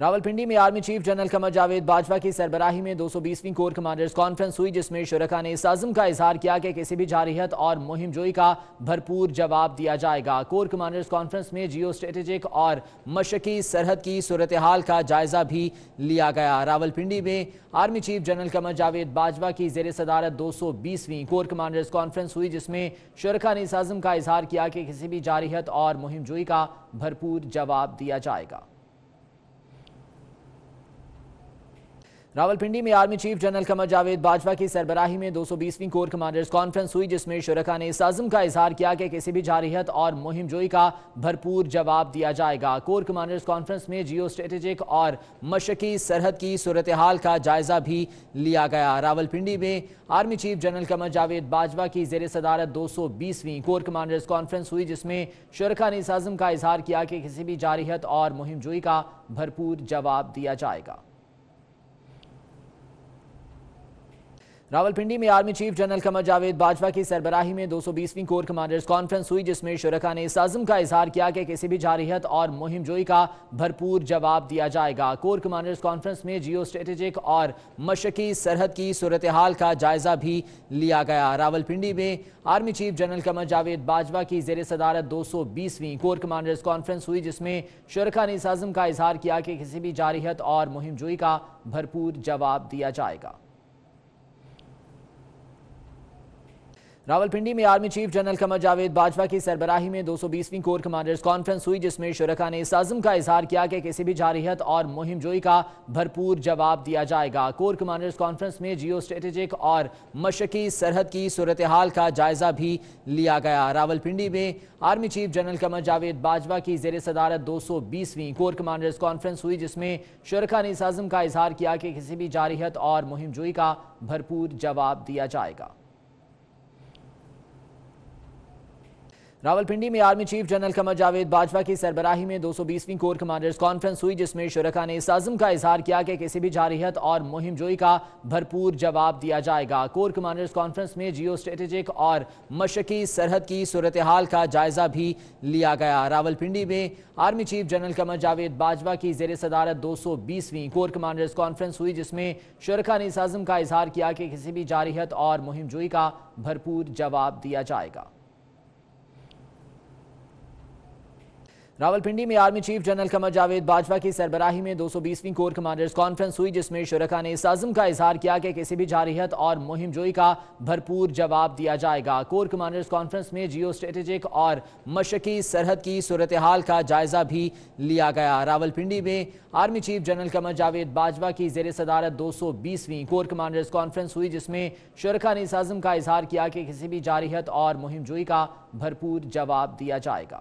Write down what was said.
راولپنڈی میں army chief general Qamar Javed Bajwa کی سربراہی میں 220ویں کور کمانڈرز کانفرنس ہوئی، جس میں شرکاء نے اس عزم کا اظہار کیا کہ کسی بھی جارحیت اور مہم جوئی کا بھرپور جواب دیا جائے گا۔ کور کمانڈرز کانفرنس میں جیو اسٹریٹجک اور مشرقی سرحد کی صورتحال کا جائزہ بھی لیا گیا۔ راولپنڈی میں army chief general Qamar Javed Bajwa کی زیر صدارت 220ویں کور کمانڈرز کانفرنس ہوئی، جس میں شرکاء نے اس عزم کا اظہار کیا کہ کسی بھی جارحیت اور مہم جوئی کا بھرپور جواب دیا جائے گا۔ راولپنڈی میں army chief general Qamar Javed Bajwa کی سربراہی میں 220ویں کور کمانڈرز کانفرنس ہوئی، جس میں شرکاء نے اس عزم کا اظہار کیا کہ کسی بھی جارحیت اور مہم جوئی کا بھرپور جواب دیا جائے گا۔ کور کمانڈرز کانفرنس میں جیو اسٹریٹجک اور مشرقی سرحد کی صورتحال کا جائزہ بھی لیا گیا۔ راولپنڈی میں army chief general Qamar Javed Bajwa کی زیر صدارت 220ویں کور کمانڈرز کانفرنس ہوئی، جس میں شرکاء نے اس عزم کا اظہار کیا کہ کسی بھی جارحیت اور مہم جوئی کا بھرپور جواب دیا جائے گا۔ راولپنڈی میں army chief general Qamar Javed Bajwa کی سربراہی میں 220ویں کور کمانڈرز کانفرنس ہوئی، جس میں شرکاء نے اس عزم کا اظہار کیا کہ کسی بھی جارحیت اور مہم جوئی کا بھرپور جواب دیا جائے گا۔ کور کمانڈرز کانفرنس میں جیو اسٹریٹجک اور مشرقی سرحد کی صورتحال کا جائزہ بھی لیا گیا۔ راولپنڈی میں army chief general Qamar Javed Bajwa کی زیر صدارت 220ویں کور کمانڈرز کانفرنس ہوئی، جس میں شرکاء نے اس عزم کا اظہار کیا کہ کسی بھی جارحیت اور مہم جوئی کا بھرپور جواب دیا جائے گا۔ راولپنڈی میں army chief general Qamar Javed Bajwa کی سربراہی میں 220ویں کور کمانڈرز کانفرنس ہوئی، جس میں شرکاء نے اس عزم کا اظہار کیا کہ کسی بھی جارحیت اور مہم جوئی کا بھرپور جواب دیا جائے گا۔ کور کمانڈرز کانفرنس میں جیو اسٹریٹجک اور مشرقی سرحد کی صورتحال کا جائزہ بھی لیا گیا۔ راولپنڈی میں army chief general Qamar Javed Bajwa کی زیر صدارت 220ویں کور کمانڈرز کانفرنس ہوئی، جس میں شرکاء نے اس عزم کا اظہار کیا کہ کسی بھی جارحیت اور مہم جوئی کا بھرپور جواب دیا جائے گا۔ راولپنڈی میں army chief general Qamar Javed Bajwa کی سربراہی میں 220ویں کور کمانڈرز کانفرنس ہوئی، جس میں شرکاء نے اس عزم کا اظہار کیا کہ کسی بھی جارحیت اور مہم جوئی کا بھرپور جواب دیا جائے گا۔ کور کمانڈرز کانفرنس میں جیو اسٹریٹجک اور مشرقی سرحد کی صورتحال کا جائزہ بھی لیا گیا۔ راولپنڈی میں army chief general Qamar Javed Bajwa کی زیر صدارت 220ویں کور کمانڈرز کانفرنس ہوئی، جس میں شرکاء نے اس عزم کا اظہار کیا کہ کسی بھی جارحیت اور مہم جوئی کا بھرپور جواب دیا جائے گا۔ راولپنڈی میں army chief general Qamar Javed Bajwa کی سربراہی میں 220ویں کور کمانڈرز کانفرنس ہوئی، جس میں شرکاء نے اس عزم کا اظہار کیا کہ کسی بھی جارحیت اور مہم جوئی کا بھرپور جواب دیا جائے گا۔ کور کمانڈرز کانفرنس میں جیو اسٹریٹجک اور مشرقی سرحد کی صورتحال کا جائزہ بھی لیا گیا۔ راولپنڈی میں army chief general Qamar Javed Bajwa کی زیر صدارت 220ویں کور کمانڈرز کانفرنس ہوئی، جس میں شرکاء نے اس عزم کا اظہار کیا کہ کسی بھی جارحیت اور مہم جوئی کا بھرپور جواب دیا جائے گا۔